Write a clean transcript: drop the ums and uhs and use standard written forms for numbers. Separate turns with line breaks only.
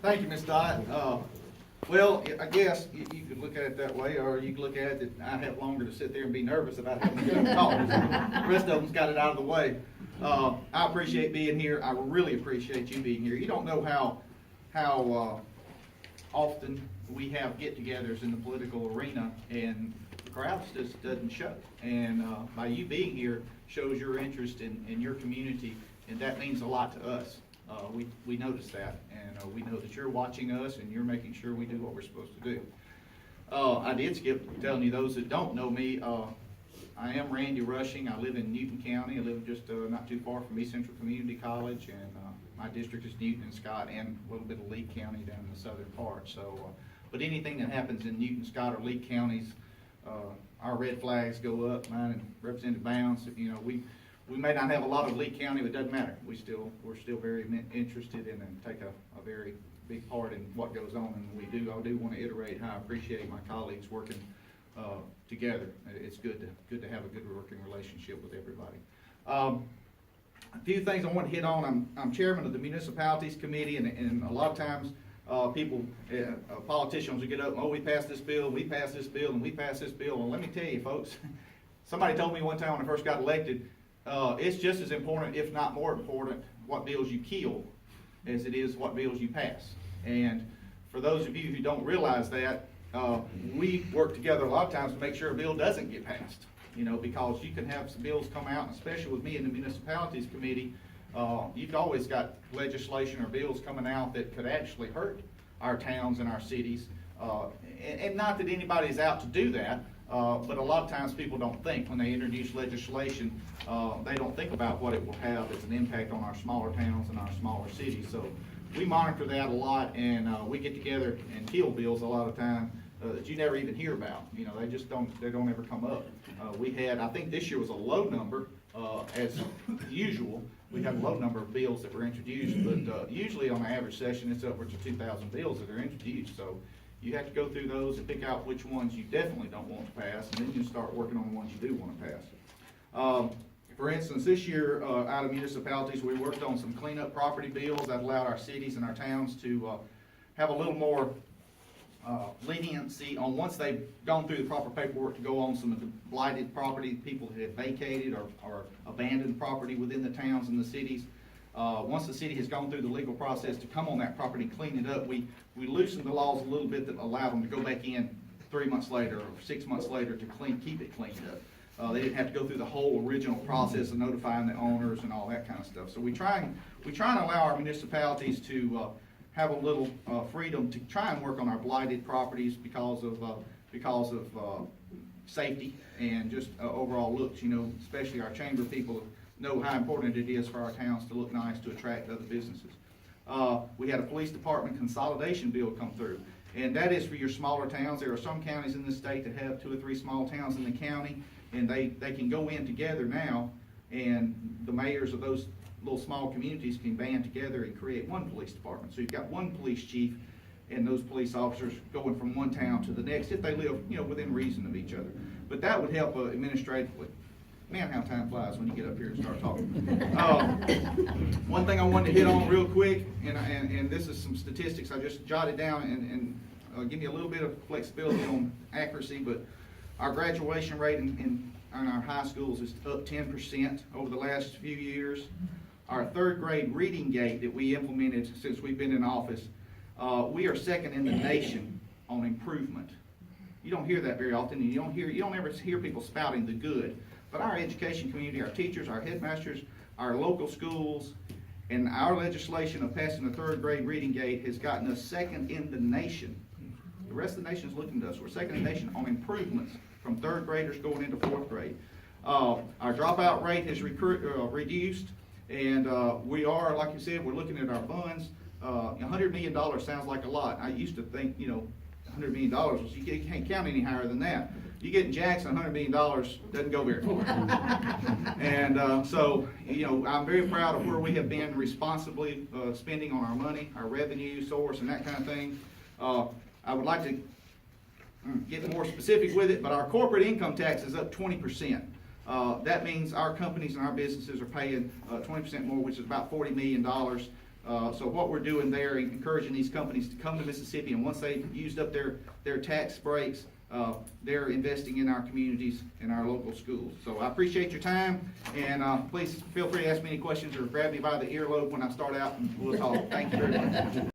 Thank you, Ms. Dot. Well, I guess you could look at it that way, or you could look at it that I have longer to sit there and be nervous about having to talk. The rest of them's got it out of the way. I appreciate being here. I really appreciate you being here. You don't know how often we have get-togethers in the political arena, and the crowd just doesn't show. And by you being here shows your interest in your community, and that means a lot to us. We notice that, and we know that you're watching us and you're making sure we do what we're supposed to do. I did skip telling you, those that don't know me, I am Randy Rushing. I live in Newton County. I live just not too far from East Central Community College, and my district is Newton and Scott, and a little bit of Lee County down in the southern part. So, but anything that happens in Newton, Scott, or Lee counties, our red flags go up. Mine and Representative Bounds, you know, we may not have a lot of Lee County, but it doesn't matter. We're still very interested in and take a very big part in what goes on, and I do want to iterate how I appreciate my colleagues working together. It's good to have a good working relationship with everybody. A few things I want to hit on. I'm chairman of the Municipalities Committee, and a lot of times politicians will get up, oh, we passed this bill, and we passed this bill, and we passed this bill. Well, let me tell you, folks, somebody told me one time when I first got elected, it's just as important, if not more important, what bills you kill as it is what bills you pass. And for those of you who don't realize that, we work together a lot of times to make sure a bill doesn't get passed. You know, because you can have some bills come out, especially with me in the Municipalities Committee, you've always got legislation or bills coming out that could actually hurt our towns and our cities. And not that anybody's out to do that, but a lot of times people don't think when they introduce legislation, they don't think about what it will have as an impact on our smaller towns and our smaller cities. So we monitor that a lot, and we get together and kill bills a lot of time that you never even hear about. You know, they don't ever come up. We had, I think this year was a low number, as usual. We had a low number of bills that were introduced, but usually on an average session, it's upwards of 2,000 bills that are introduced. So you have to go through those and pick out which ones you definitely don't want to pass, and then you start working on the ones you do want to pass. For instance, this year out of municipalities, we worked on some cleanup property bills that allowed our cities and our towns to have a little more leniency on, once they've gone through the proper paperwork, to go on some of the blighted property, people that have vacated or abandoned property within the towns and the cities. Once the city has gone through the legal process to come on that property and clean it up, we loosened the laws a little bit that allow them to go back in 3 months later or 6 months later to keep it cleaned up. They didn't have to go through the whole original process of notifying the owners and all that kind of stuff. So we try and allow our municipalities to have a little freedom to try and work on our blighted properties because of safety and just overall looks. You know, especially our chamber people know how important it is for our towns to look nice, to attract other businesses. We had a police department consolidation bill come through, and that is for your smaller towns. There are some counties in the state that have 2 or 3 small towns in the county, and they can go in together now, and the mayors of those little small communities can band together and create one police department. So you've got one police chief and those police officers going from one town to the next if they live, you know, within reason of each other. But that would help administratively. Man, how time flies when you get up here and start talking. One thing I wanted to hit on real quick, and this is some statistics I just jotted down and give me a little bit of flexibility on accuracy, but our graduation rate in our high schools is up 10% over the last few years. Our 3rd grade reading gate that we implemented since we've been in office, we are second in the nation on improvement. You don't hear that very often, and you don't ever hear people spouting the good. But our education community, our teachers, our headmasters, our local schools, and our legislation of passing the 3rd grade reading gate has gotten us second in the nation. The rest of the nation is looking to us. We're second in the nation on improvements from 3rd graders going into 4th grade. Our dropout rate has reduced, and we are, like you said, we're looking at our funds. $100 million sounds like a lot. I used to think, you know, $100 million, you can't count any higher than that. You get in Jackson, $100 million doesn't go very far. And so, you know, I'm very proud of where we have been responsibly spending on our money, our revenue source, and that kind of thing. I would like to get more specific with it, but our corporate income tax is up 20%. That means our companies and our businesses are paying 20% more, which is about $40 million So what we're doing there, encouraging these companies to come to Mississippi, and once they've used up their tax breaks, they're investing in our communities and our local schools. So I appreciate your time, and please feel free to ask me any questions or grab me by the earlobe when I start out, and we'll talk. Thank you very much.